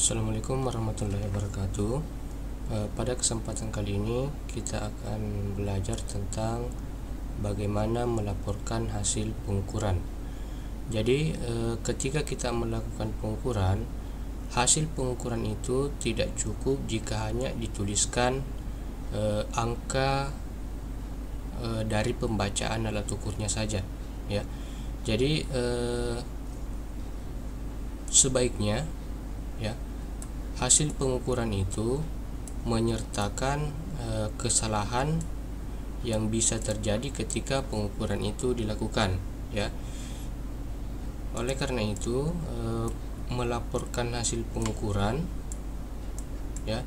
Assalamualaikum warahmatullahi wabarakatuh. Pada kesempatan kali ini kita akan belajar tentang bagaimana melaporkan hasil pengukuran. Jadi ketika kita melakukan pengukuran, hasil pengukuran itu tidak cukup jika hanya dituliskan angka dari pembacaan alat ukurnya saja, ya. Jadi sebaiknya, ya, hasil pengukuran itu menyertakan kesalahan yang bisa terjadi ketika pengukuran itu dilakukan, ya. Oleh karena itu, melaporkan hasil pengukuran, ya,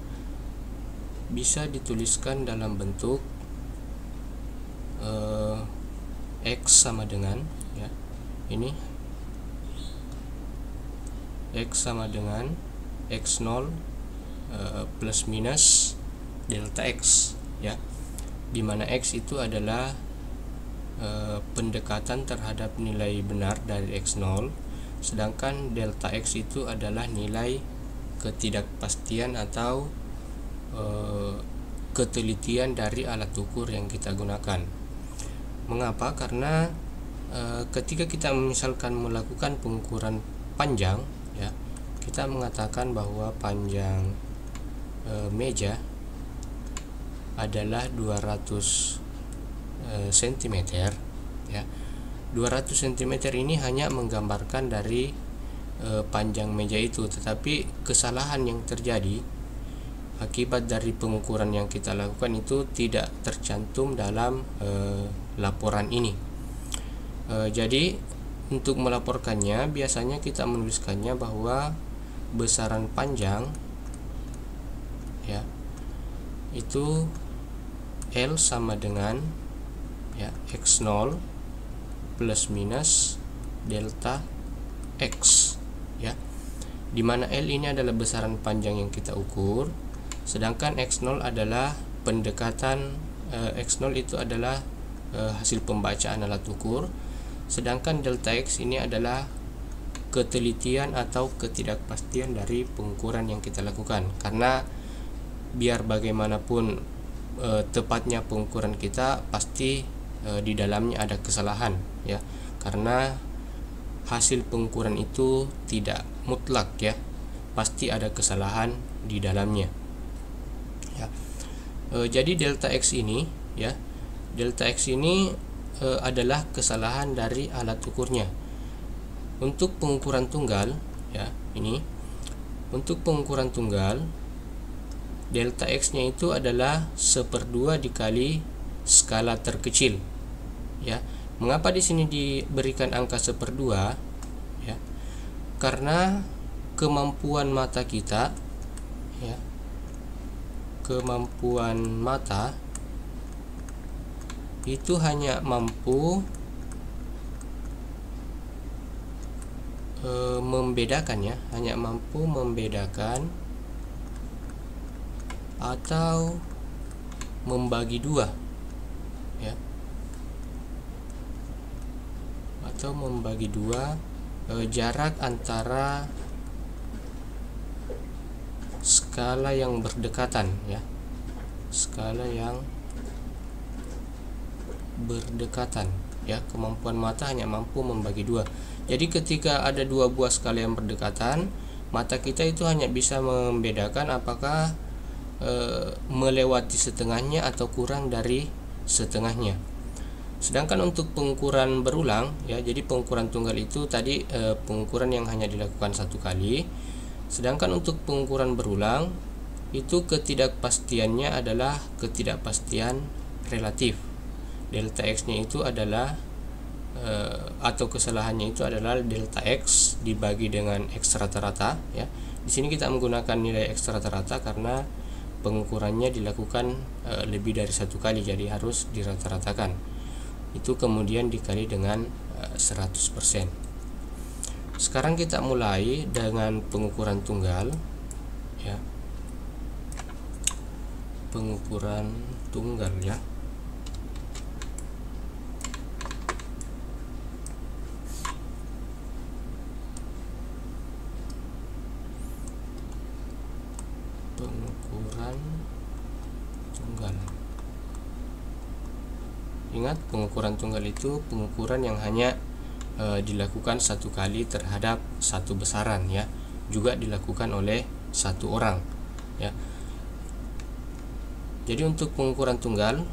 bisa dituliskan dalam bentuk X sama dengan, ya, ini X sama dengan X0 plus minus delta X, ya, dimana X itu adalah pendekatan terhadap nilai benar dari X0, sedangkan delta X itu adalah nilai ketidakpastian atau ketelitian dari alat ukur yang kita gunakan. Mengapa? Karena ketika kita misalkan melakukan pengukuran panjang, ya, kita mengatakan bahwa panjang meja adalah 200 cm, ya. 200 cm ini hanya menggambarkan dari panjang meja itu, tetapi kesalahan yang terjadi akibat dari pengukuran yang kita lakukan itu tidak tercantum dalam laporan ini. Jadi untuk melaporkannya biasanya kita menuliskannya bahwa besaran panjang, ya, itu L sama dengan, ya, X0 plus minus delta X, ya, dimana L ini adalah besaran panjang yang kita ukur, sedangkan X0 adalah pendekatan X0 itu adalah hasil pembacaan alat ukur, sedangkan delta X ini adalah ketelitian atau ketidakpastian dari pengukuran yang kita lakukan. Karena biar bagaimanapun tepatnya pengukuran kita, pasti di dalamnya ada kesalahan, ya, karena hasil pengukuran itu tidak mutlak, ya, pasti ada kesalahan di dalamnya, ya. Jadi delta X ini, ya, delta X ini adalah kesalahan dari alat ukurnya. Untuk pengukuran tunggal, ya, ini untuk pengukuran tunggal delta X nya itu adalah 1/2 dikali skala terkecil, ya. Mengapa di sini diberikan angka 1/2, ya? Karena kemampuan mata kita, ya, kemampuan mata itu hanya mampu membedakan, ya, hanya mampu membedakan atau membagi dua, ya, atau membagi dua jarak antara skala yang berdekatan, ya, skala yang berdekatan, ya. Kemampuan mata hanya mampu membagi dua. Jadi ketika ada dua buah skala yang berdekatan, mata kita itu hanya bisa membedakan apakah melewati setengahnya atau kurang dari setengahnya. Sedangkan untuk pengukuran berulang, ya, jadi pengukuran tunggal itu tadi pengukuran yang hanya dilakukan satu kali, sedangkan untuk pengukuran berulang itu ketidakpastiannya adalah ketidakpastian relatif. Delta X nya itu adalah atau kesalahannya itu adalah delta X dibagi dengan X rata-rata, ya. Di sini kita menggunakan nilai X rata-rata karena pengukurannya dilakukan lebih dari satu kali, jadi harus dirata-ratakan. Itu kemudian dikali dengan 100%. Sekarang kita mulai dengan pengukuran tunggal, ya. Pengukuran tunggal, ya. pengukuran tunggal. Ingat, pengukuran tunggal itu pengukuran yang hanya dilakukan satu kali terhadap satu besaran ya, juga dilakukan oleh satu orang ya. Jadi untuk pengukuran tunggal,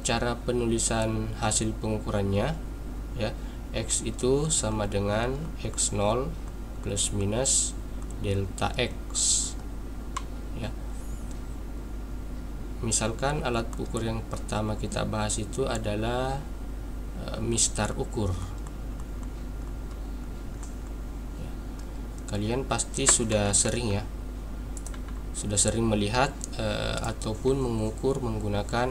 cara penulisan hasil pengukurannya ya, X itu sama dengan X0 plus minus delta X ya. Misalkan alat ukur yang pertama kita bahas itu adalah mistar ukur ya. Kalian pasti sudah sering ya, sudah sering melihat ataupun mengukur menggunakan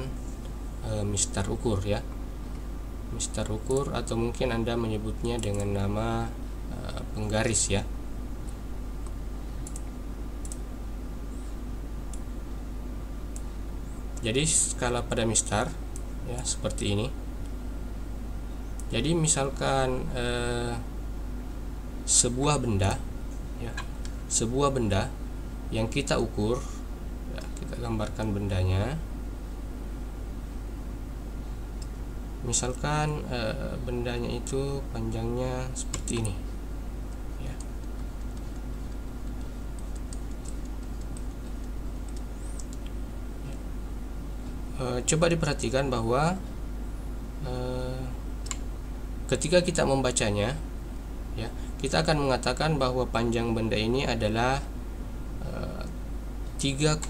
mistar ukur ya. Mistar ukur, atau mungkin Anda menyebutnya dengan nama penggaris ya. Jadi skala pada mistar ya seperti ini. Jadi misalkan sebuah benda ya, sebuah benda yang kita ukur ya, kita gambarkan bendanya. Misalkan bendanya itu panjangnya seperti ini ya. Coba diperhatikan bahwa ketika kita membacanya ya, kita akan mengatakan bahwa panjang benda ini adalah 3,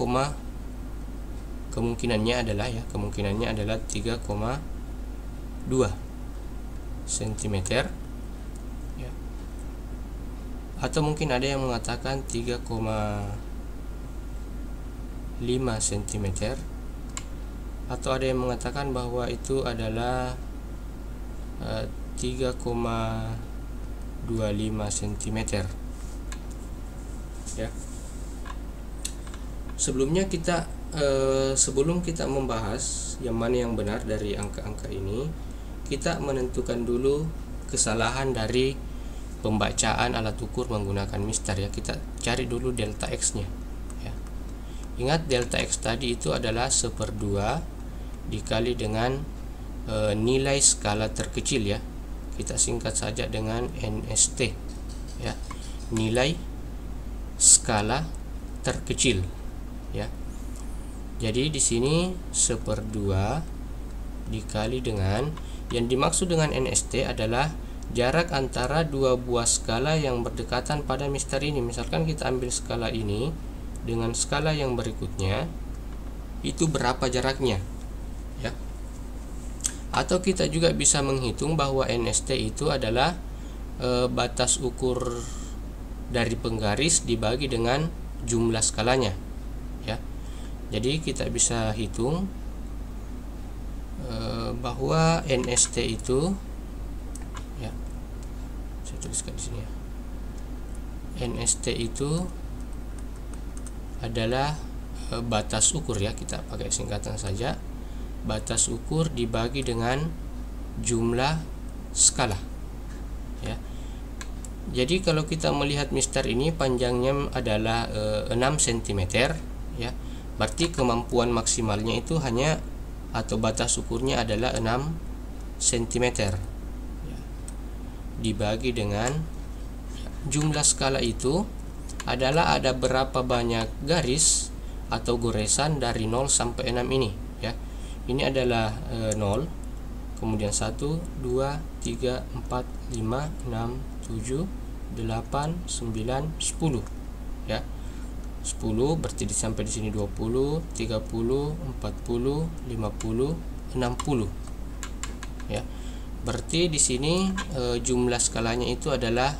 kemungkinannya adalah 3,2 cm ya. Atau mungkin ada yang mengatakan 3,5 cm, atau ada yang mengatakan bahwa itu adalah 3,25 cm ya. Sebelumnya sebelum kita membahas yang mana yang benar dari angka-angka ini, kita menentukan dulu kesalahan dari pembacaan alat ukur menggunakan mistar ya. Kita cari dulu delta X nya ya. Ingat, delta X tadi itu adalah 1/2 dikali dengan nilai skala terkecil ya. Kita singkat saja dengan NST ya, nilai skala terkecil ya. Jadi di sini 1/2 dikali dengan, yang dimaksud dengan NST adalah jarak antara dua buah skala yang berdekatan pada mistar ini. Misalkan kita ambil skala ini dengan skala yang berikutnya, itu berapa jaraknya ya. Atau kita juga bisa menghitung bahwa NST itu adalah batas ukur dari penggaris dibagi dengan jumlah skalanya ya. Jadi kita bisa hitung bahwa NST itu ya, saya tuliskan di sini ya. NST itu adalah batas ukur ya, kita pakai singkatan saja, batas ukur dibagi dengan jumlah skala ya. Jadi kalau kita melihat mistar ini panjangnya adalah 6 cm ya, berarti kemampuan maksimalnya itu hanya, atau batas ukurnya adalah 6 cm ya, dibagi dengan jumlah skala itu adalah ada berapa banyak garis atau goresan dari 0 sampai 6 ini ya. Ini adalah 0, kemudian 1, 2, 3, 4, 5, 6, 7, 8, 9, 10 ya. 10 berarti sampai di sini 20, 30, 40, 50, 60 ya. Berarti di sini jumlah skalanya itu adalah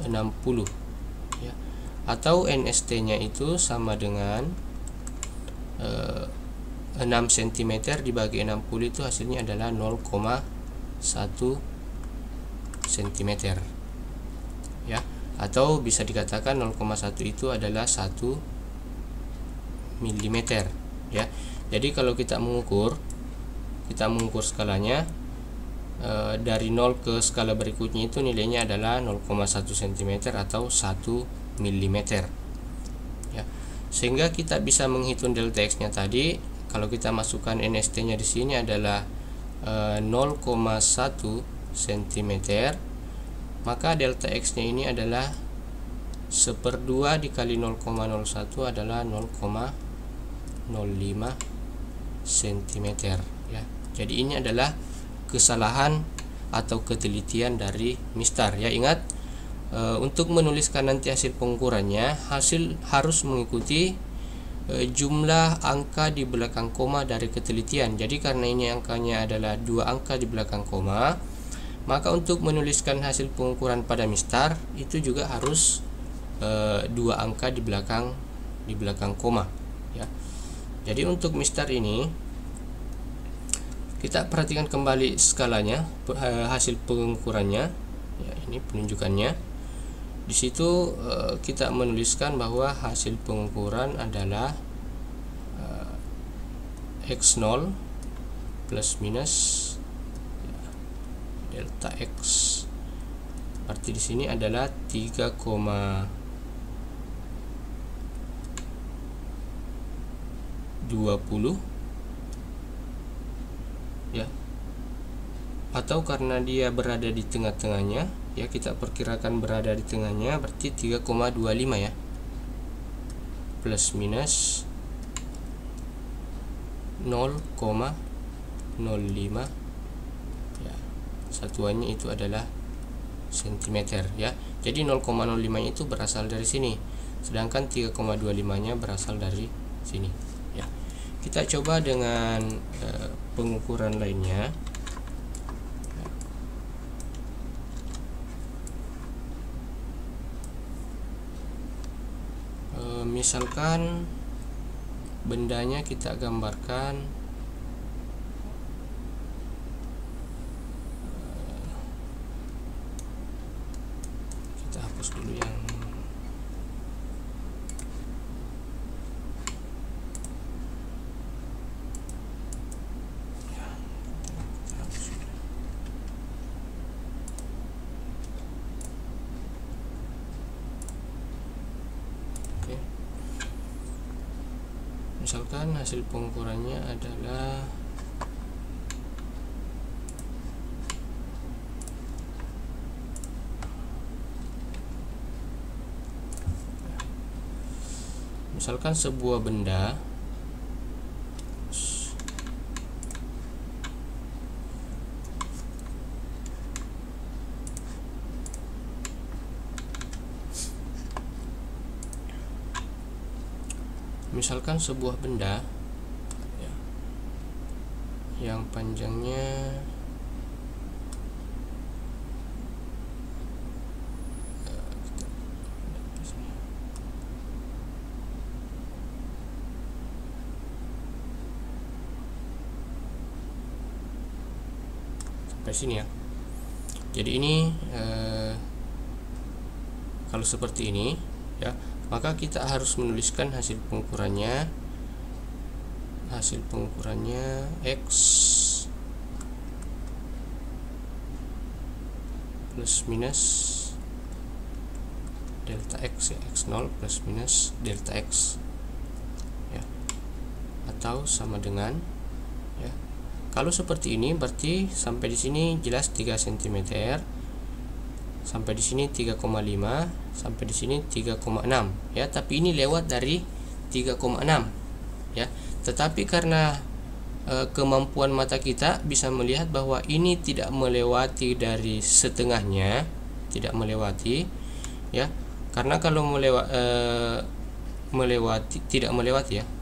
60 ya. Atau NST-nya itu sama dengan 6 cm dibagi 60 itu hasilnya adalah 0,1 cm ya. Atau bisa dikatakan 0,1 itu adalah 1 mm ya. Jadi kalau kita mengukur skalanya dari 0 ke skala berikutnya itu nilainya adalah 0,1 cm atau 1 mm ya. sehingga kita bisa menghitung delta X nya tadi. Kalau kita masukkan NST nya di sini adalah 0,1 cm, maka delta X nya ini adalah 1/2 dikali 0,01 adalah 0,05 cm ya. Jadi ini adalah kesalahan atau ketelitian dari Mister ya. Ingat, untuk menuliskan nanti hasil pengukurannya, hasil harus mengikuti jumlah angka di belakang koma dari ketelitian. Jadi karena ini angkanya adalah 2 angka di belakang koma, maka untuk menuliskan hasil pengukuran pada Mister itu juga harus 2 angka di belakang koma ya. Jadi untuk Mister ini kita perhatikan kembali skalanya, hasil pengukurannya ya, ini penunjukannya. Di situ kita menuliskan bahwa hasil pengukuran adalah X0 plus minus ya, delta X. Berarti di sini adalah 3,20 ya. Atau karena dia berada di tengah-tengahnya ya, kita perkirakan berada di tengahnya, berarti 3,25 ya, plus minus 0,05 ya, satuannya itu adalah cm ya. Jadi 0,05 itu berasal dari sini, sedangkan 3,25 nya berasal dari sini ya. Kita coba dengan pengukuran lainnya. Misalkan bendanya kita gambarkan kita hapus dulu yang misalkan hasil pengukurannya adalah misalkan sebuah benda ya, yang panjangnya sampai sini ya. Jadi ini kalau seperti ini ya, maka kita harus menuliskan hasil pengukurannya X plus minus delta X ya, X0 plus minus delta X ya, atau sama dengan ya. Kalau seperti ini berarti sampai di sini jelas 3 cm, sampai di sini 3,5, sampai di sini 3,6 ya. Tapi ini lewat dari 3,6 ya. Tetapi karena kemampuan mata kita bisa melihat bahwa ini tidak melewati dari setengahnya, tidak melewati ya. Karena kalau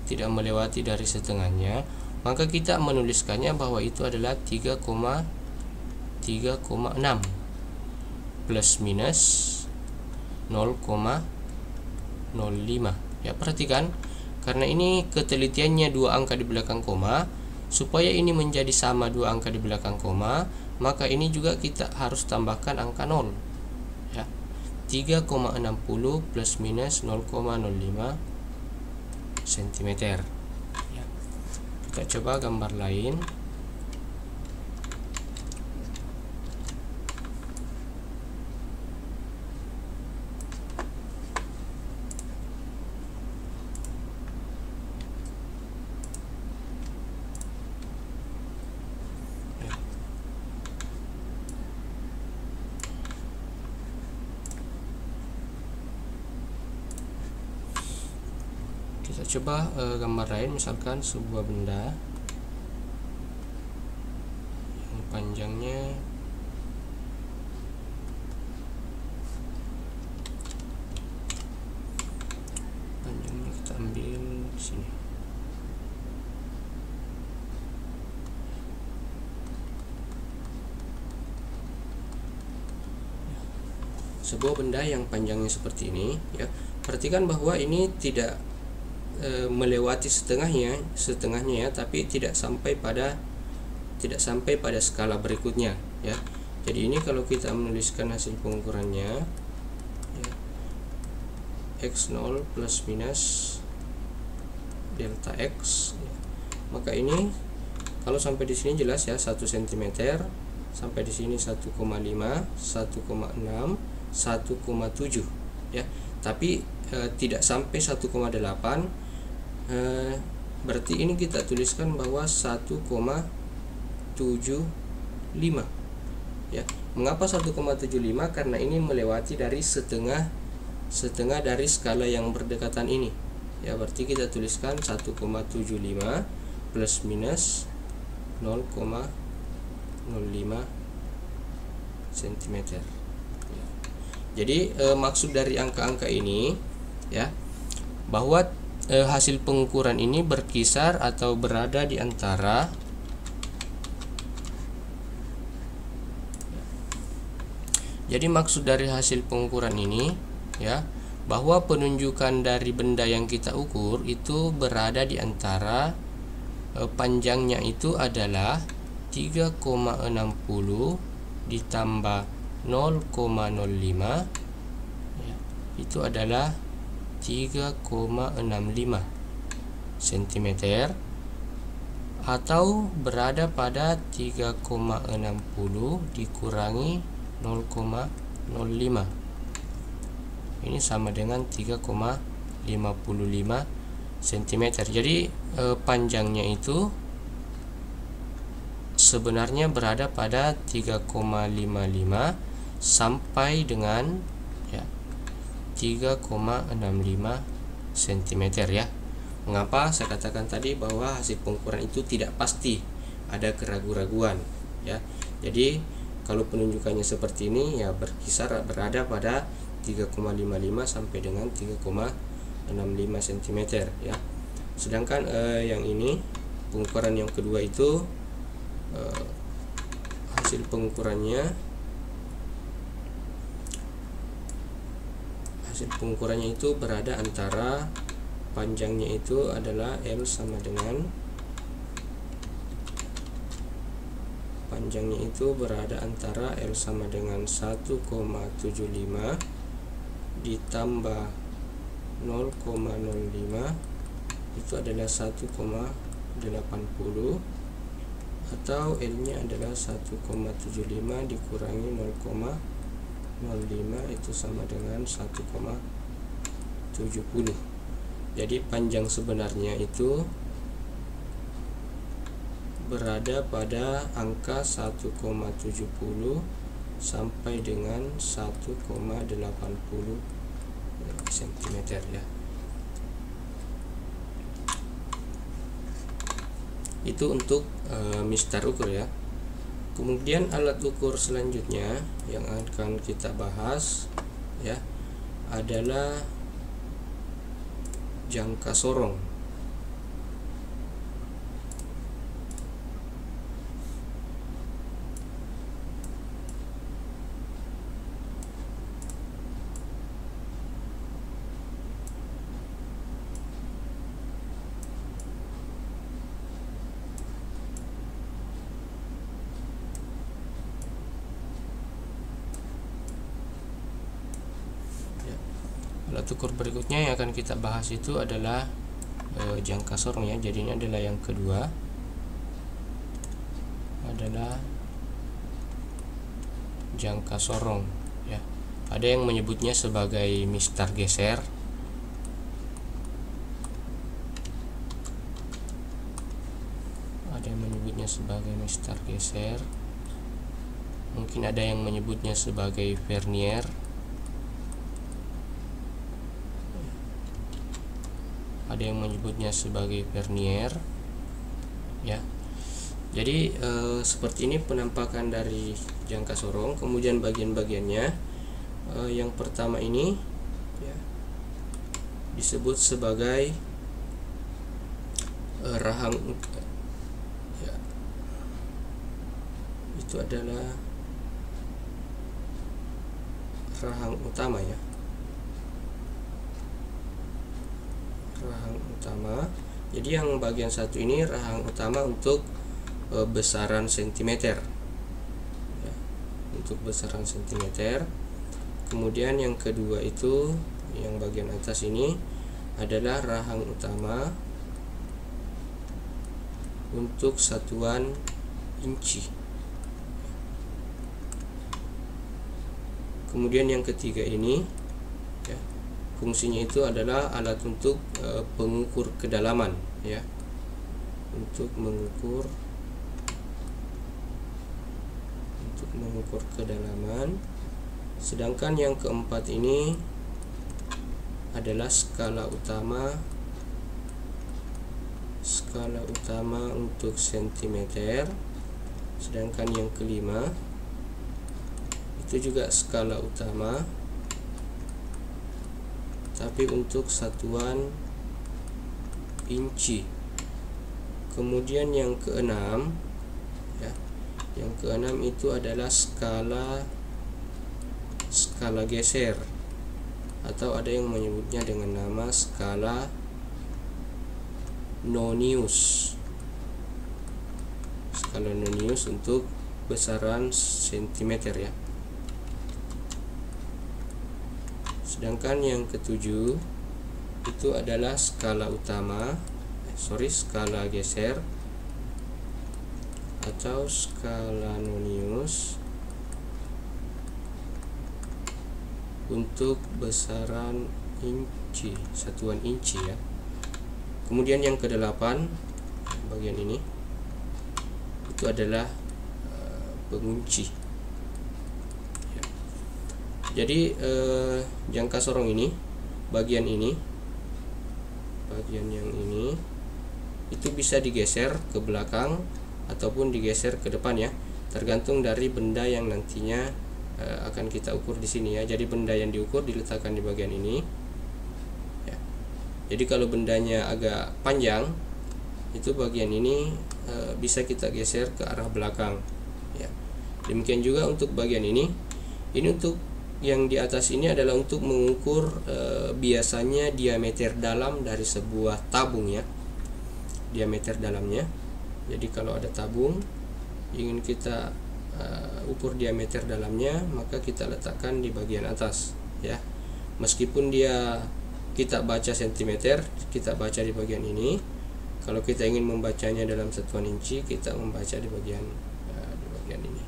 tidak melewati dari setengahnya, maka kita menuliskannya bahwa itu adalah 3,6 plus minus 0,05 ya. Perhatikan, karena ini ketelitiannya 2 angka di belakang koma, supaya ini menjadi sama 2 angka di belakang koma, maka ini juga kita harus tambahkan angka 0 ya. 3,60 plus minus 0,05 cm ya. Kita coba gambar lain. Kita coba gambar lain, misalkan sebuah benda yang panjangnya kita ambil di sini. Sebuah benda yang panjangnya seperti ini, ya. Perhatikan bahwa ini tidak melewati setengahnya ya, tapi tidak sampai pada skala berikutnya, ya. Jadi ini kalau kita menuliskan hasil pengukurannya, ya, x0 plus minus delta x, ya. Maka ini kalau sampai di sini jelas ya 1 cm, sampai di sini 1,5, 1,6, 1,7, ya. Tapi tidak sampai 1,8. Berarti ini kita tuliskan bahwa 1,75, ya. Mengapa 1,75? Karena ini melewati dari setengah dari skala yang berdekatan ini, ya. Berarti kita tuliskan 1,75 plus minus 0,05 cm, ya. Jadi maksud dari angka-angka ini, ya, bahwa hasil pengukuran ini berkisar atau berada di antara Jadi maksud dari hasil pengukuran ini, ya, bahwa penunjukan dari benda yang kita ukur itu berada di antara panjangnya itu adalah 3,60 ditambah 0,05, ya, itu adalah 3,65 cm, atau berada pada 3,60 dikurangi 0,05. Ini sama dengan 3,55 cm. Jadi panjangnya itu sebenarnya berada pada 3,55 sampai dengan, ya, 3,65 cm, ya. Mengapa saya katakan tadi bahwa hasil pengukuran itu tidak pasti, ada keraguan-raguan, ya. Jadi kalau penunjukannya seperti ini, ya, berada pada 3,55 sampai dengan 3,65 cm, ya. Sedangkan yang ini pengukuran yang kedua itu hasil pengukurannya itu berada antara panjangnya itu adalah L sama dengan panjangnya itu berada antara L sama dengan 1,75 ditambah 0,05 itu adalah 1,80, atau L nya adalah 1,75 dikurangi 0,05 itu sama dengan 1,70. Jadi panjang sebenarnya itu berada pada angka 1,70 sampai dengan 1,80 cm, ya. Itu untuk mistar ukur, ya. Kemudian alat ukur selanjutnya yang akan kita bahas, ya, adalah jangka sorong. Alat ukur berikutnya yang akan kita bahas itu adalah jangka sorong, ya. Jadi ini adalah yang kedua, adalah jangka sorong, ya. Ada yang menyebutnya sebagai mistar geser, mungkin ada yang menyebutnya sebagai vernier, ada yang menyebutnya sebagai vernier ya. Jadi seperti ini penampakan dari jangka sorong. Kemudian bagian-bagiannya, yang pertama ini ya, disebut sebagai rahang ya, itu adalah rahang utama ya, rahang utama. Jadi yang bagian satu ini rahang utama untuk besaran sentimeter ya, untuk besaran sentimeter. Kemudian yang kedua itu yang bagian atas ini adalah rahang utama untuk satuan inci. Kemudian yang ketiga ini ya, fungsinya itu adalah alat untuk pengukur kedalaman ya, untuk mengukur kedalaman. Sedangkan yang keempat ini adalah skala utama untuk sentimeter. Sedangkan yang kelima itu juga skala utama tapi untuk satuan inci. Kemudian yang keenam ya, yang keenam itu adalah skala geser, atau ada yang menyebutnya dengan nama skala Nonius. Skala Nonius untuk besaran sentimeter ya. Sedangkan yang ketujuh itu adalah skala geser atau skala Nonius untuk besaran inci, satuan inci ya. Kemudian yang kedelapan bagian ini itu adalah pengunci ya. Jadi jangka sorong ini, bagian yang ini itu bisa digeser ke belakang ataupun digeser ke depan ya, tergantung dari benda yang nantinya akan kita ukur di sini ya. Jadi benda yang diukur diletakkan di bagian ini ya. Jadi kalau bendanya agak panjang, itu bagian ini bisa kita geser ke arah belakang ya. Demikian juga untuk bagian ini untuk yang di atas ini adalah untuk mengukur biasanya diameter dalam dari sebuah tabung ya, diameter dalamnya. Jadi kalau ada tabung ingin kita ukur diameter dalamnya, maka kita letakkan di bagian atas ya. Meskipun kita baca sentimeter, kita baca di bagian ini. Kalau kita ingin membacanya dalam satuan inci, kita membaca di bagian ini.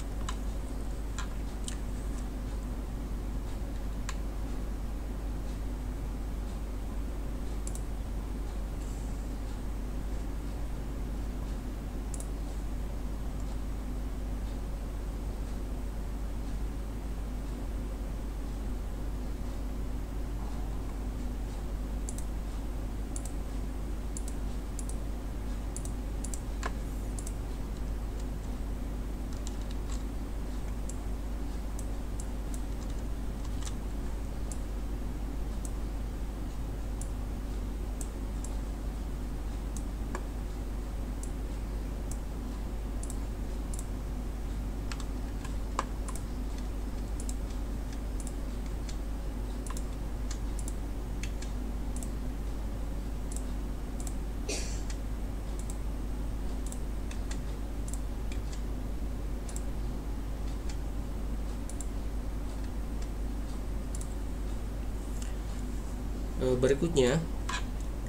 Berikutnya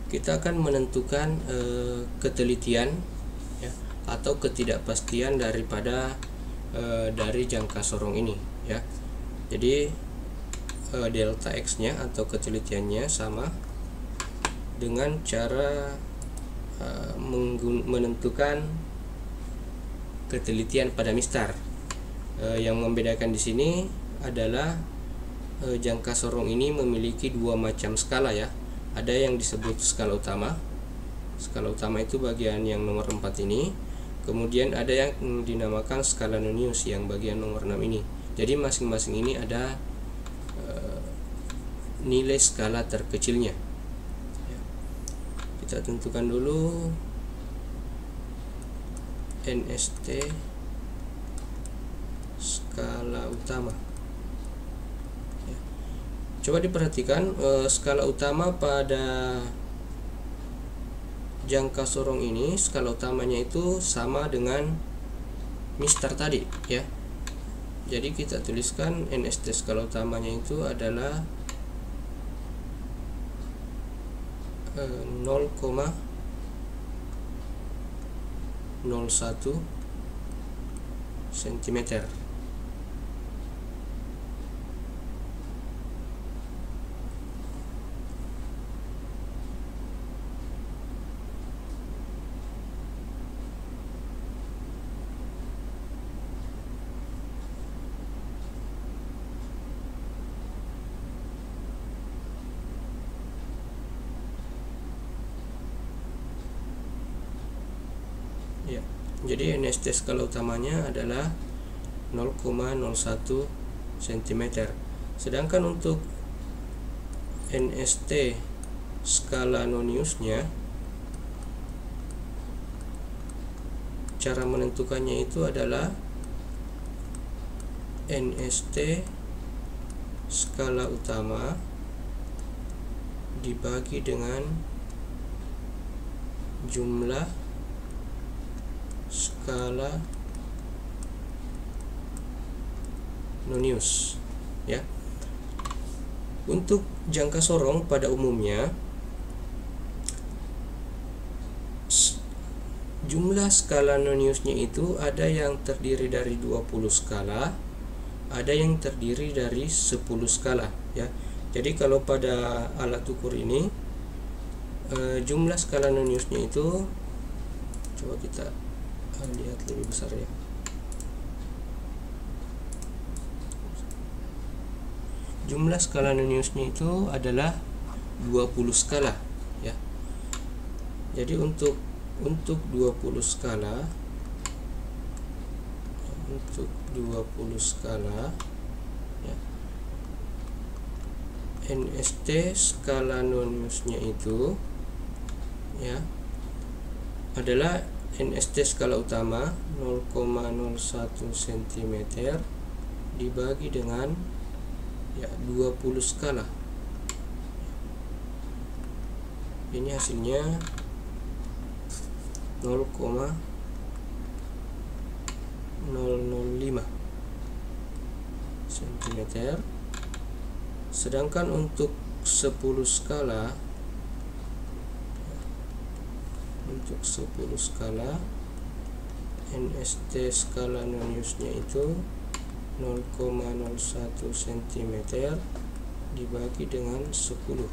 kita akan menentukan ketelitian ya, atau ketidakpastian daripada dari jangka sorong ini ya. Jadi delta X nya atau ketelitiannya sama dengan cara menentukan ketelitian pada mistar. Yang membedakan di sini adalah jangka sorong ini memiliki dua macam skala ya. ada yang disebut skala utama. Skala utama itu bagian yang nomor 4 ini. Kemudian ada yang dinamakan skala Nonius yang bagian nomor 6 ini. Jadi masing-masing ini ada nilai skala terkecilnya. Kita tentukan dulu NST skala utama. Coba diperhatikan skala utama pada jangka sorong ini, skala utamanya itu sama dengan mistar tadi ya. Jadi kita tuliskan NST skala utamanya itu adalah 0,01 cm. Ya, jadi NST skala utamanya adalah 0,01 cm. Sedangkan untuk NST skala Noniusnya, cara menentukannya itu adalah NST skala utama dibagi dengan jumlah skala Nonius ya. Untuk jangka sorong pada umumnya jumlah skala Noniusnya itu ada yang terdiri dari 20 skala, ada yang terdiri dari 10 skala ya. Jadi kalau pada alat ukur ini jumlah skala Noniusnya itu, coba kita lihat lebih besar ya. Jumlah skala Noniusnya itu adalah 20 skala ya. Jadi untuk 20 skala ya, NST skala Noniusnya itu ya adalah NST skala utama 0,01 cm dibagi dengan ya 20 skala. Ini hasilnya 0,005 cm. Sedangkan untuk 10 skala, NST skala Noniusnya itu 0,01 cm dibagi dengan 10.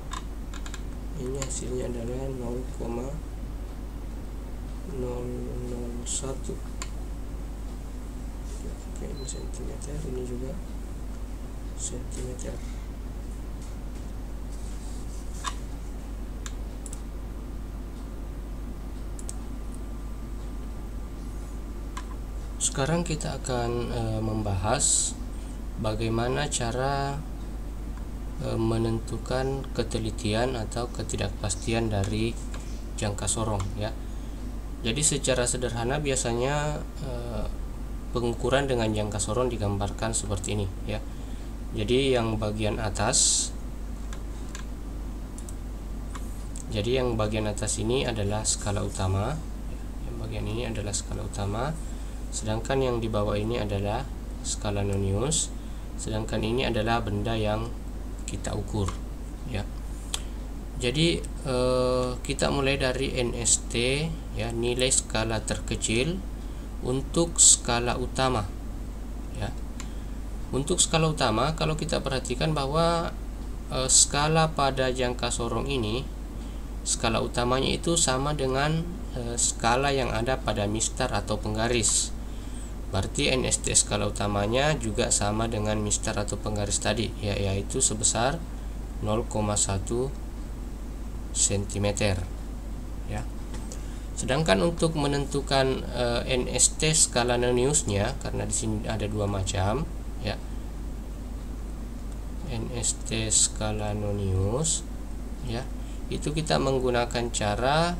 Ini hasilnya adalah 0,001. Oke, ini cm, ini juga cm. Sekarang kita akan membahas bagaimana cara menentukan ketelitian atau ketidakpastian dari jangka sorong ya. Jadi secara sederhana biasanya pengukuran dengan jangka sorong digambarkan seperti ini ya. Jadi yang bagian atas ini adalah skala utama. Yang bagian ini adalah skala utama. Sedangkan yang di bawah ini adalah skala Nonius. Sedangkan ini adalah benda yang kita ukur ya. Jadi kita mulai dari NST ya, nilai skala terkecil untuk skala utama ya. Untuk skala utama, kalau kita perhatikan bahwa skala pada jangka sorong ini, skala utamanya itu sama dengan skala yang ada pada mistar atau penggaris. Berarti NST skala utamanya juga sama dengan mistar atau penggaris tadi ya, yaitu sebesar 0,1 cm ya. Sedangkan untuk menentukan NST skala noniusnya, karena di sini ada dua macam ya. NST skala nonius ya, itu kita menggunakan cara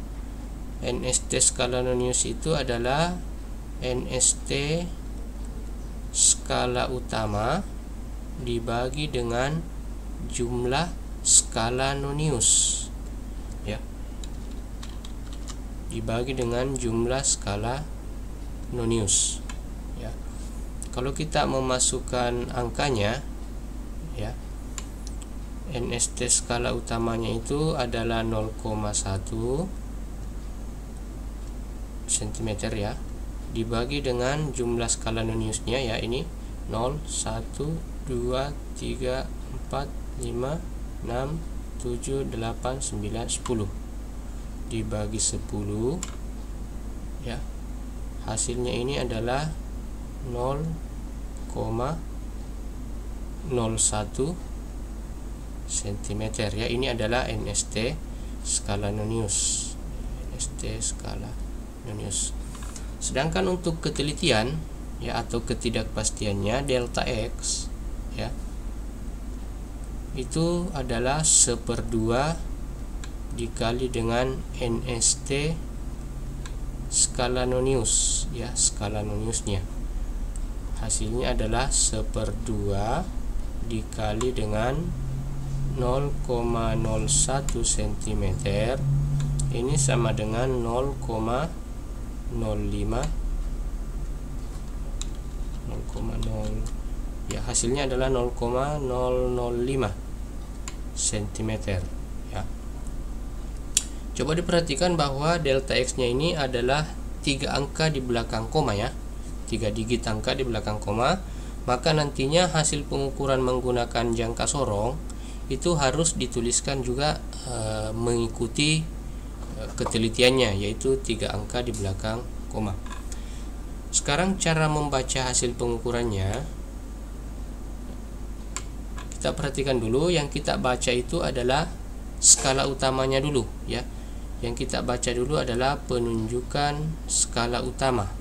NST skala nonius itu adalah NST skala utama dibagi dengan jumlah skala nonius ya, dibagi dengan jumlah skala nonius ya. Kalau kita memasukkan angkanya ya, NST skala utamanya itu adalah 0,1 cm ya, dibagi dengan jumlah skala noniusnya ya, ini 0, 1, 2, 3, 4, 5, 6, 7, 8, 9, 10 dibagi 10 ya, hasilnya ini adalah 0,01 cm ya. Ini adalah NST skala nonius, NST skala nonius. Sedangkan untuk ketelitian ya, atau ketidakpastiannya delta X ya, itu adalah 1/2 dikali dengan NST skala nonius ya, skala noniusnya. Hasilnya adalah 1/2 dikali dengan 0,01 cm, ini sama dengan 0,05 ya, hasilnya adalah 0,005 cm ya. Coba diperhatikan bahwa delta X nya ini adalah 3 angka di belakang koma ya, 3 digit angka di belakang koma. Maka nantinya hasil pengukuran menggunakan jangka sorong itu harus dituliskan juga mengikuti ketelitiannya, yaitu 3 angka di belakang koma. Sekarang cara membaca hasil pengukurannya, kita perhatikan dulu. Yang kita baca itu adalah skala utamanya dulu ya. Yang kita baca dulu adalah penunjukan skala utama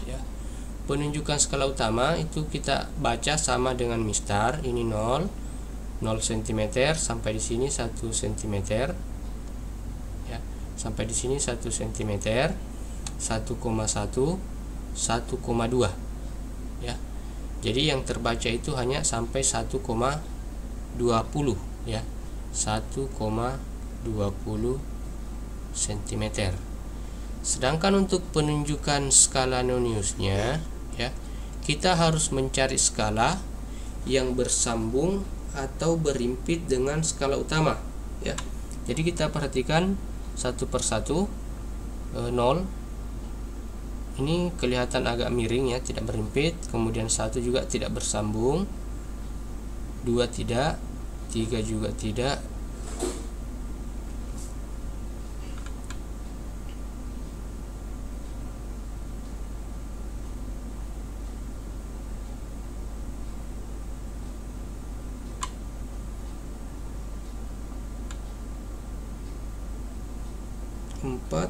ya. Penunjukan skala utama itu kita baca sama dengan mistar. Ini 0 cm sampai di sini 1 cm ya, sampai di sini 1 cm, 1,1, 1,2 ya. Jadi yang terbaca itu hanya sampai 1,20 ya, 1,20 cm. Sedangkan untuk penunjukan skala noniusnya ya, kita harus mencari skala yang bersambung atau berimpit dengan skala utama ya. Jadi kita perhatikan satu persatu. 0 ini kelihatan agak miring ya, tidak berimpit. Kemudian 1 juga tidak bersambung, 2 tidak, 3 juga tidak, 4,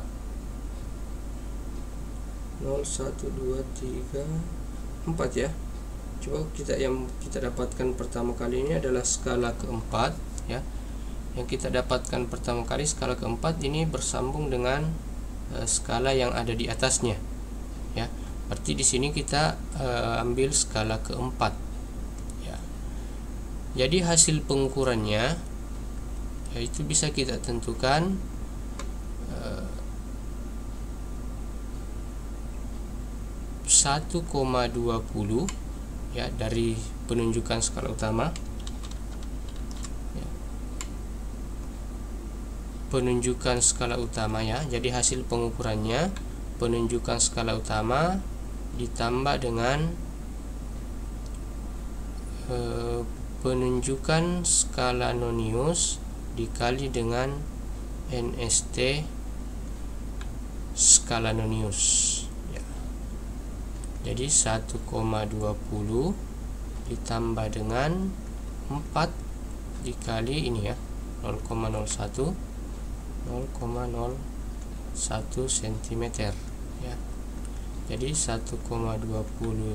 0, 1, 2, 3, 4 ya. Coba yang kita dapatkan pertama kali ini adalah skala keempat ya. Yang kita dapatkan pertama kali skala keempat ini bersambung dengan skala yang ada di atasnya ya. Berarti di sini kita ambil skala keempat ya. Jadi hasil pengukurannya yaitu bisa kita tentukan 1,20 ya dari penunjukan skala utama ya. Penunjukan skala utama ya. Jadi hasil pengukurannya penunjukan skala utama ditambah dengan penunjukan skala nonius dikali dengan NST skala nonius ya. Jadi 1,20 ditambah dengan 4 dikali ini ya, 0,01 0,01 cm ya. Jadi 1,20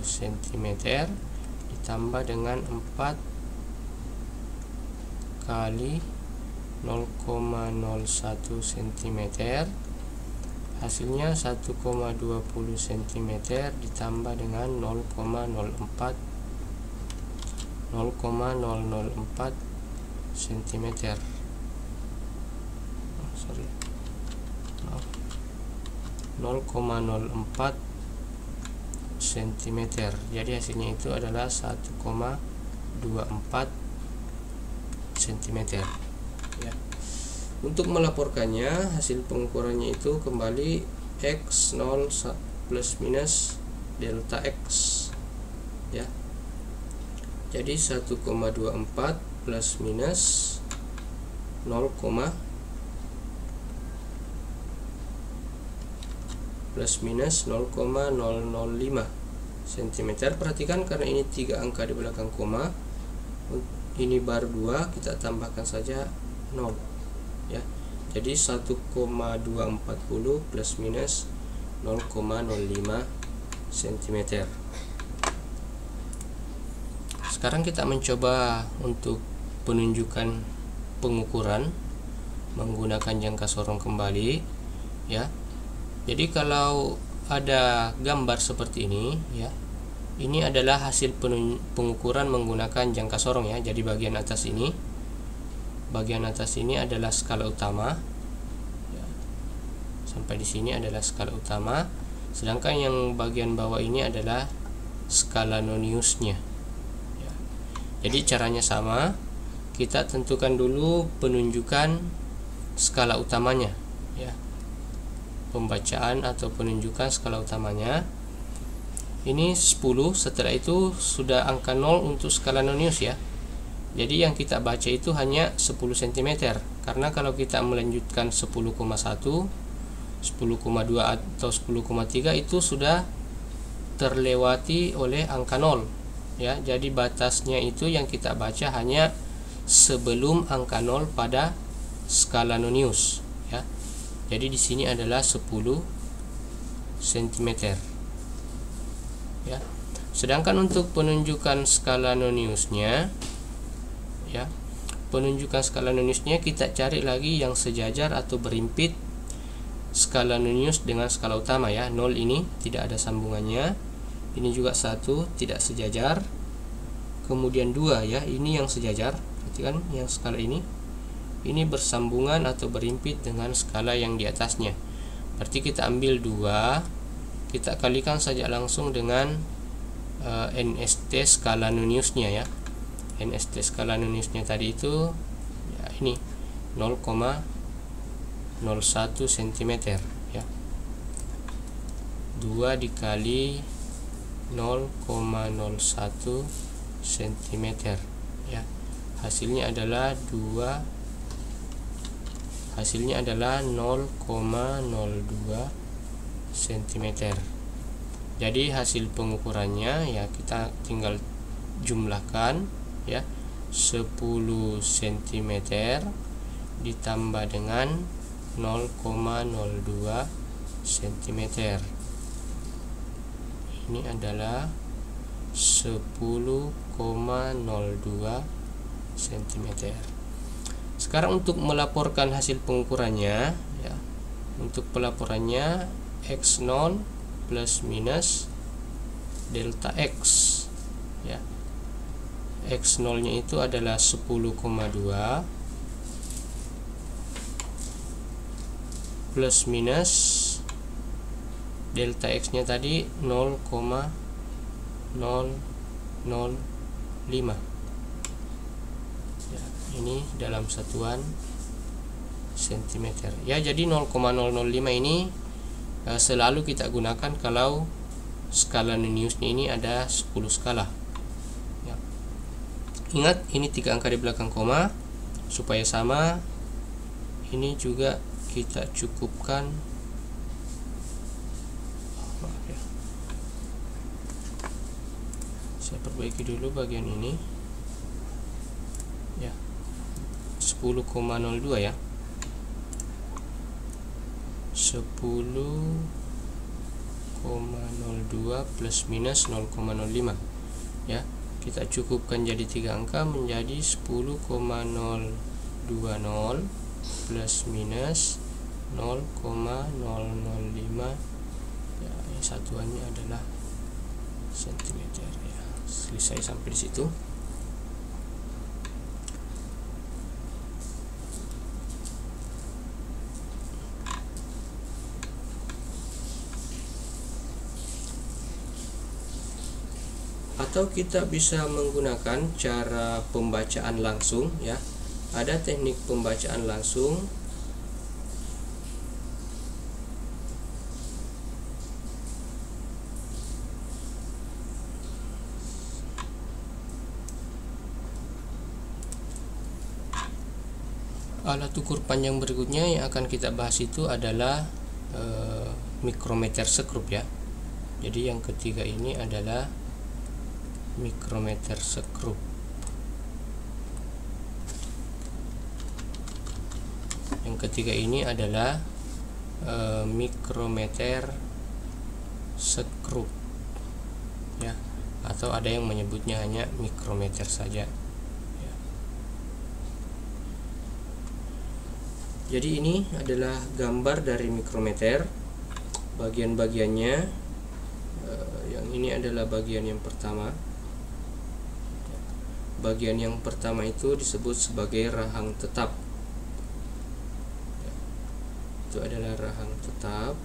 cm ditambah dengan 4 kali 0,01 cm, hasilnya 1,20 cm ditambah dengan 0,004 cm. Sorry, 0,04 cm. Jadi hasilnya itu adalah 1,24 cm ya. Untuk melaporkannya, hasil pengukurannya itu kembali x0 plus minus delta x ya. Jadi 1,24 plus minus 0,005 cm. Perhatikan karena ini 3 angka di belakang koma, ini bar 2, kita tambahkan saja 0 ya. Jadi 1,240 plus minus 0,05 cm. Sekarang kita mencoba untuk penunjukan pengukuran menggunakan jangka sorong kembali ya. Jadi kalau ada gambar seperti ini ya, ini adalah hasil pengukuran menggunakan jangka sorong ya. Jadi bagian atas ini adalah skala utama ya. Sampai di sini adalah skala utama, sedangkan yang bagian bawah ini adalah skala noniusnya ya. Jadi caranya sama, kita tentukan dulu penunjukan skala utamanya ya, pembacaan atau penunjukan skala utamanya. Ini 10, setelah itu sudah angka 0 untuk skala nonius ya. Jadi yang kita baca itu hanya 10 cm, karena kalau kita melanjutkan 10,1, 10,2 atau 10,3 itu sudah terlewati oleh angka 0 ya. Jadi batasnya itu yang kita baca hanya sebelum angka 0 pada skala nonius ya. Jadi di sini adalah 10 cm ya. Sedangkan untuk penunjukan skala noniusnya ya, penunjukan skala noniusnya kita cari lagi yang sejajar atau berimpit skala nonius dengan skala utama ya. 0 ini tidak ada sambungannya, ini juga 1 tidak sejajar, kemudian 2 ya, ini yang sejajar. Perhatikan yang skala ini bersambungan atau berimpit dengan skala yang di atasnya. Berarti kita ambil 2, kita kalikan saja langsung dengan NST skala noniusnya ya. NST skala noniusnya tadi itu ya, ini 0,01 cm ya. 2 dikali 0,01 cm ya. Hasilnya adalah 0,02 cm. Jadi hasil pengukurannya ya kita tinggal jumlahkan ya, 10 cm ditambah dengan 0,02 cm. Ini adalah 10,02 cm. Sekarang untuk melaporkan hasil pengukurannya ya. Untuk pelaporannya x0 plus minus delta x ya. X0 nya itu adalah 10,2 plus minus delta x nya tadi 0,005 ya, ini dalam satuan cm ya. Jadi 0,005 ini selalu kita gunakan kalau skala noniusnya ini ada 10 skala ya. Ingat ini 3 angka di belakang koma, supaya sama ini juga kita cukupkan saya perbaiki dulu bagian ini ya, 10,02 ya. 10,02 plus minus 0,05 ya. Kita cukupkan jadi 3 angka menjadi 10,020 plus minus 0,005 ya, satuannya adalah sentimeter ya. Selesai sampai di situ. Atau kita bisa menggunakan cara pembacaan langsung ya. Ada teknik pembacaan langsung. Alat ukur panjang berikutnya yang akan kita bahas itu adalah mikrometer sekrup ya. Jadi yang ketiga ini adalah mikrometer sekrup. Yang ketiga ini adalah mikrometer sekrup ya, atau ada yang menyebutnya hanya mikrometer saja ya. Jadi ini adalah gambar dari mikrometer. Bagian-bagiannya, yang ini adalah bagian yang pertama. Bagian yang pertama itu disebut sebagai rahang tetap. Itu adalah rahang tetap.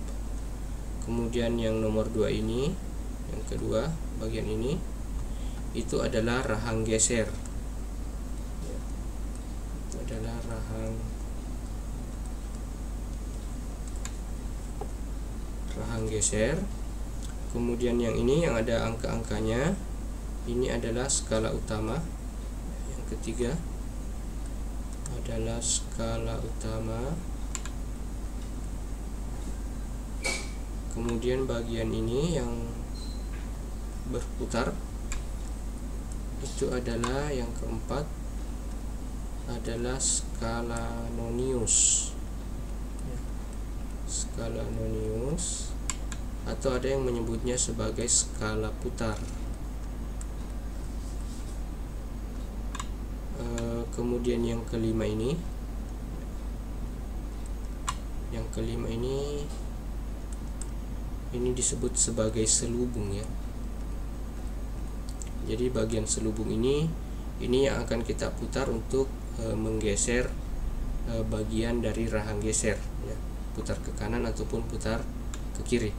Kemudian yang nomor 2 ini, yang kedua, bagian ini itu adalah rahang geser. Itu adalah rahang geser. Kemudian yang ini yang ada angka-angkanya, ini adalah skala utama. Ketiga adalah skala utama. Kemudian bagian ini yang berputar itu adalah yang keempat, adalah skala nonius ya. Skala nonius, atau ada yang menyebutnya sebagai skala putar. Kemudian yang kelima ini, ini disebut sebagai selubung ya. Jadi bagian selubung ini yang akan kita putar untuk menggeser bagian dari rahang geser ya, putar ke kanan ataupun putar ke kiri.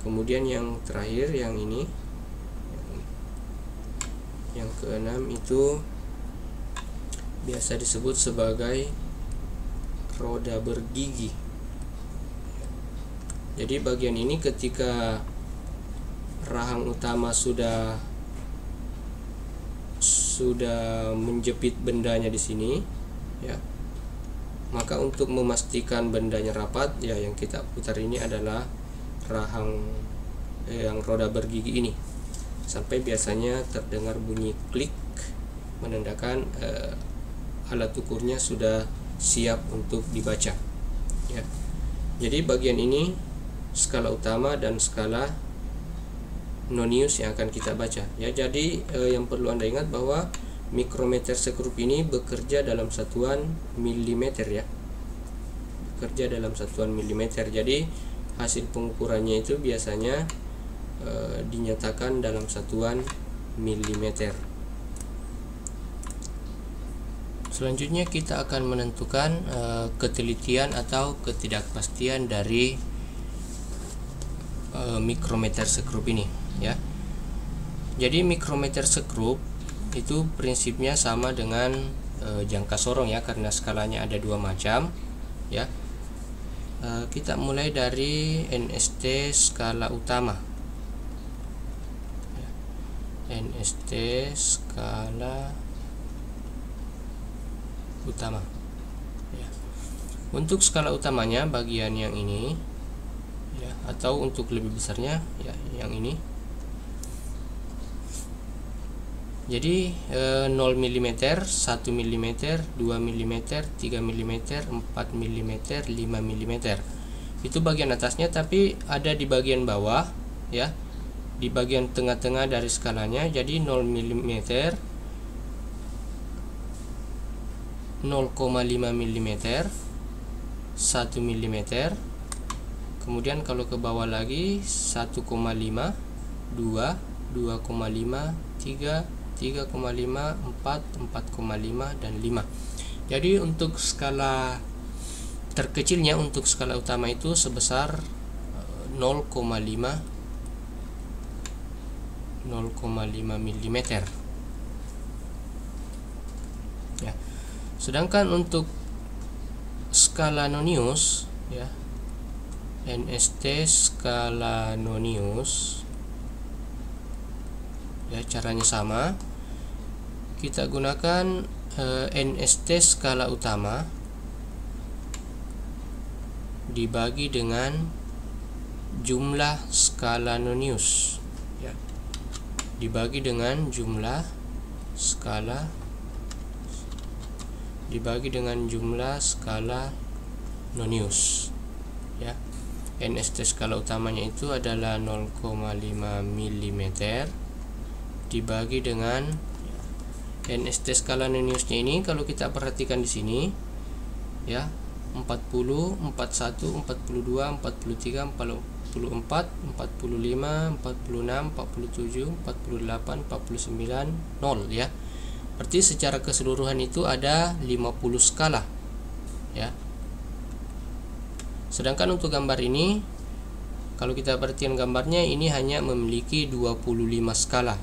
Kemudian yang terakhir yang ini, yang keenam itu biasa disebut sebagai roda bergigi. Jadi bagian ini ketika rahang utama sudah menjepit bendanya di sini ya, maka untuk memastikan bendanya rapat ya, yang kita putar ini adalah rahang yang roda bergigi ini, sampai biasanya terdengar bunyi klik menandakan alat ukurnya sudah siap untuk dibaca ya. Jadi bagian ini skala utama dan skala nonius yang akan kita baca ya. Jadi yang perlu Anda ingat bahwa mikrometer sekrup ini bekerja dalam satuan milimeter ya, bekerja dalam satuan milimeter. Jadi hasil pengukurannya itu biasanya dinyatakan dalam satuan milimeter. Selanjutnya kita akan menentukan ketelitian atau ketidakpastian dari mikrometer sekrup ini ya. Jadi mikrometer sekrup itu prinsipnya sama dengan jangka sorong ya, karena skalanya ada dua macam ya. Kita mulai dari NST skala utama. NST skala utama ya. Untuk skala utamanya bagian yang ini ya, atau untuk lebih besarnya ya yang ini. Jadi 0 mm, 1 mm, 2 mm, 3 mm, 4 mm, 5 mm. itu bagian atasnya, tapi ada di bagian bawah ya, di bagian tengah-tengah dari skalanya. Jadi 0 mm, 0,5 mm, 1 mm, kemudian kalau ke bawah lagi 1,5, 2, 2,5, 3, 3,5, 4, 4,5 dan 5. Jadi untuk skala terkecilnya untuk skala utama itu sebesar 0,5 mm ya. Sedangkan untuk skala Nonius ya, NST skala Nonius ya, caranya sama. Kita gunakan NST skala utama dibagi dengan jumlah skala Nonius ya, dibagi dengan jumlah skala Nonius ya. NST skala utamanya itu adalah 0,5 mm dibagi dengan NST skala Noniusnya ini. Kalau kita perhatikan di sini ya, 40, 41, 42, 43, 44, 45, 46, 47, 48, 49, 0 ya. Berarti secara keseluruhan itu ada 50 skala ya. Sedangkan untuk gambar ini, kalau kita perhatikan gambarnya, ini hanya memiliki 25 skala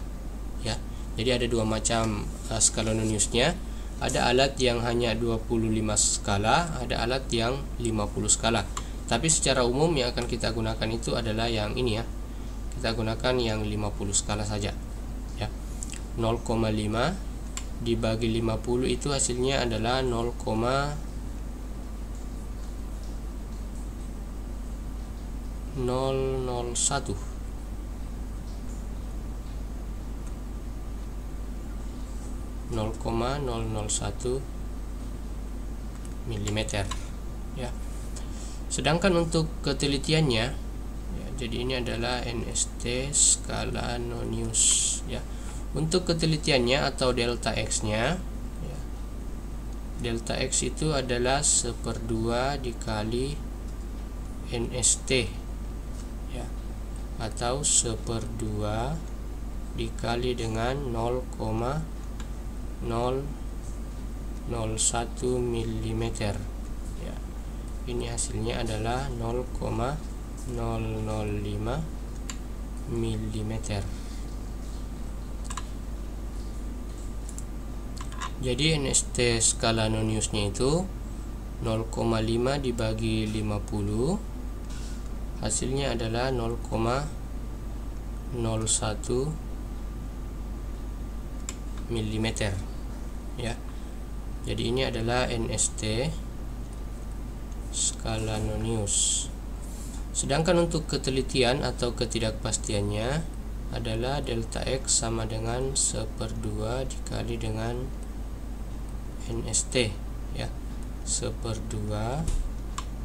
ya. Jadi ada dua macam skala Noniusnya. Ada alat yang hanya 25 skala, ada alat yang 50 skala. Tapi secara umum yang akan kita gunakan itu adalah yang ini ya. Kita gunakan yang 50 skala saja ya. 0,5 dibagi 50 itu hasilnya adalah 0,001 mm ya. Sedangkan untuk ketelitiannya ya, jadi ini adalah NST skala Nonius ya. Untuk ketelitiannya atau delta X nya ya, delta X itu adalah 1/2 dikali NST ya, atau 1/2 dikali dengan 0,001 mm ya. Ini hasilnya adalah 0,005 mm. Jadi NST skala Noniusnya itu 0,5 dibagi 50, hasilnya adalah 0,01 mm ya. Jadi ini adalah NST skala Nonius. Sedangkan untuk ketelitian atau ketidakpastiannya adalah delta X sama dengan 1/2 dikali dengan NST ya, 1/2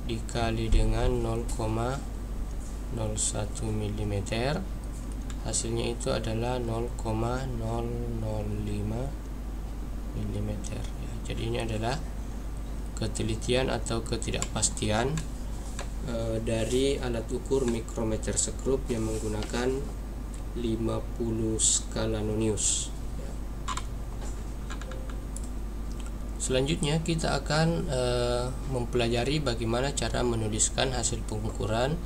dikali dengan 0,01 mm, hasilnya itu adalah 0,005 mm ya. Jadi ini adalah ketelitian atau ketidakpastian dari alat ukur mikrometer sekrup yang menggunakan 50 skala Nonius. Selanjutnya kita akan mempelajari bagaimana cara menuliskan hasil pengukuran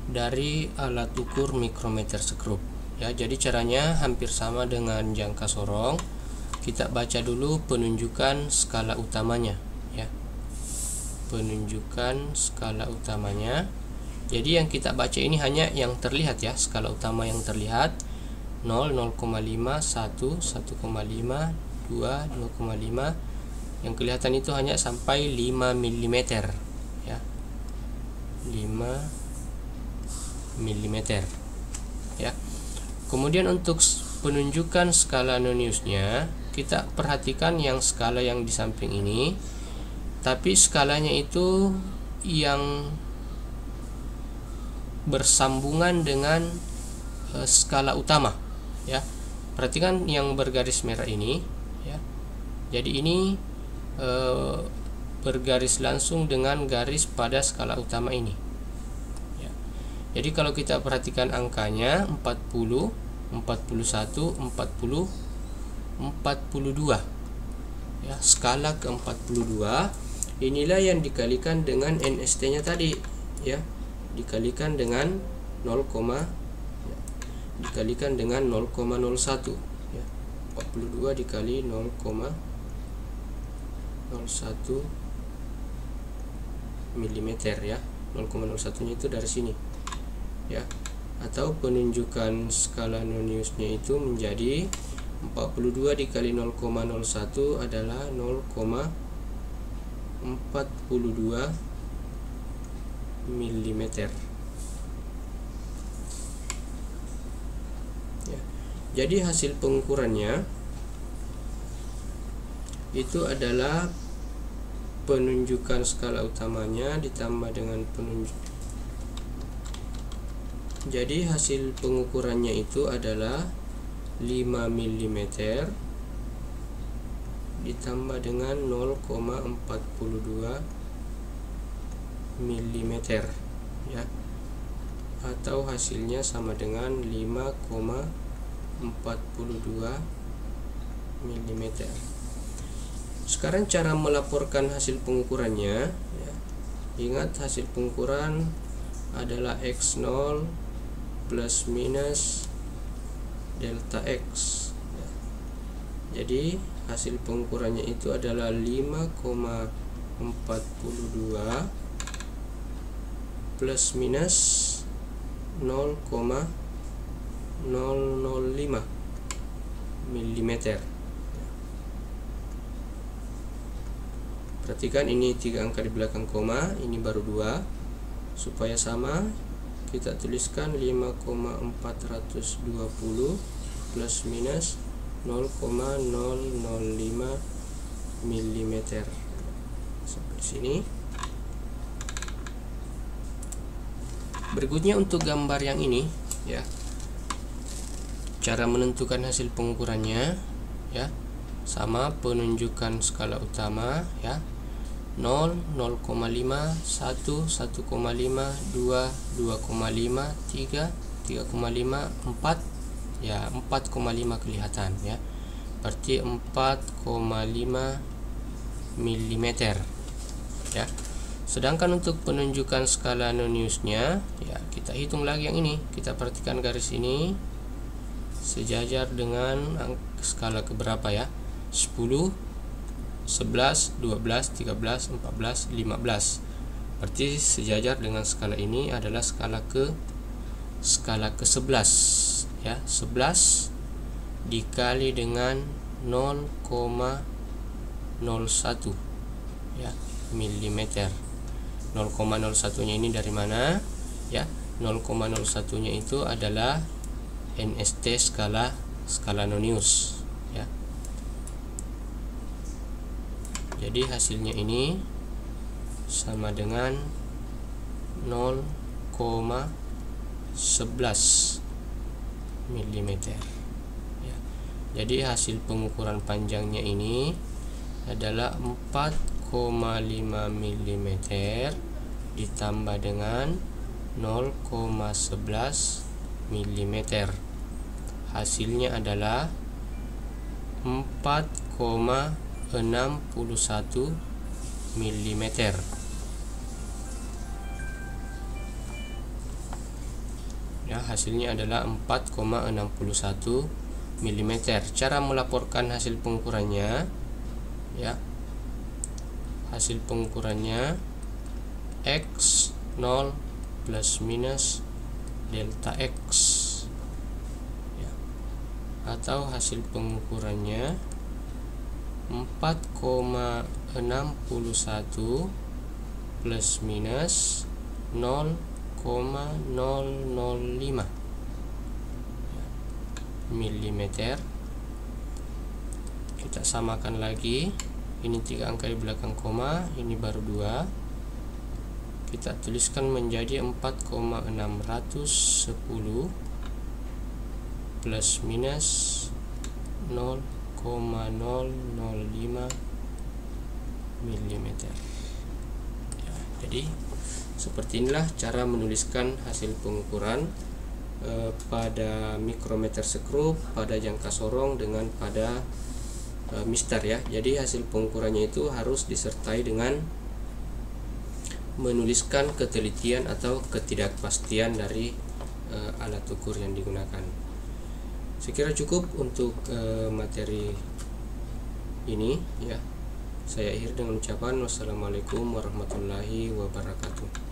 dari alat ukur mikrometer sekrup ya. Jadi caranya hampir sama dengan jangka sorong. Kita baca dulu penunjukan skala utamanya ya. Penunjukan skala utamanya. Jadi yang kita baca ini hanya yang terlihat ya, skala utama yang terlihat 0, 0,5, 1, 1,5, 2, 2,5. Yang kelihatan itu hanya sampai 5 mm ya. 5 mm ya. Kemudian untuk penunjukan skala Noniusnya, kita perhatikan yang skala yang di samping ini, tapi skalanya itu yang bersambungan dengan skala utama, ya. Perhatikan yang bergaris merah ini, ya. Jadi ini bergaris langsung dengan garis pada skala utama ini, ya. Jadi kalau kita perhatikan angkanya 40, 41, 40, 42, ya. Skala ke 42 inilah yang dikalikan dengan NST nya tadi, ya. Dikalikan dengan 0,01, ya. 42 dikali 0,01 mm, ya. 0,01 nya itu dari sini, ya. Atau penunjukan skala Noniusnya itu menjadi 42 dikali 0,01 adalah 0,42 mm, ya. Jadi hasil pengukurannya itu adalah penunjukan skala utamanya ditambah dengan jadi hasil pengukurannya itu adalah 5 mm ditambah dengan 0,42 mm, ya. Atau hasilnya sama dengan 5,42 mm. Sekarang cara melaporkan hasil pengukurannya, ya. Ingat hasil pengukuran adalah X0 plus minus delta X, ya. Jadi hasil pengukurannya itu adalah 5,42 plus minus 0,005 mm. Perhatikan ini 3 angka di belakang koma, ini baru 2. Supaya sama, kita tuliskan 5,420 plus minus 0,005 mm. Seperti sini. Berikutnya untuk gambar yang ini, ya. Cara menentukan hasil pengukurannya, ya. Sama penunjukan skala utama, ya. 0, 0,5, 1, 1,5, 2, 2,5, 3, 3,5, 4, ya 4,5 kelihatan, ya. Berarti 4,5 mm, ya. Sedangkan untuk penunjukan skala Noniusnya, ya kita hitung lagi yang ini. Kita perhatikan garis ini sejajar dengan skala keberapa, ya? 10, 11, 12, 13, 14, 15. Berarti sejajar dengan skala ini adalah skala ke 11, ya. 11 dikali dengan 0,01, ya, mm. 0,01 nya ini dari mana, ya? 0,01 nya itu adalah NST skala Nonius, ya. Jadi hasilnya ini sama dengan 0,11 mm, ya. Jadi hasil pengukuran panjangnya ini adalah 4,5 mm ditambah dengan 0,11 mm. Hasilnya adalah 4,61 mm. Ya, hasilnya adalah 4,61 mm. Cara melaporkan hasil pengukurannya, ya. Hasil pengukurannya X0 plus minus delta X, ya. Atau hasil pengukurannya 4,61 plus minus 0,005 mm. Kita samakan lagi. Ini 3 angka di belakang koma, ini baru 2. kita tuliskan menjadi 4,610 plus minus 0,005 mm ya. Jadi seperti inilah cara menuliskan hasil pengukuran pada mikrometer skrup, pada jangka sorong, dengan pada mister ya. Jadi hasil pengukurannya itu harus disertai dengan menuliskan ketelitian atau ketidakpastian dari alat ukur yang digunakan. Saya kira cukup untuk materi ini ya. Saya akhiri dengan ucapan wassalamualaikum warahmatullahi wabarakatuh.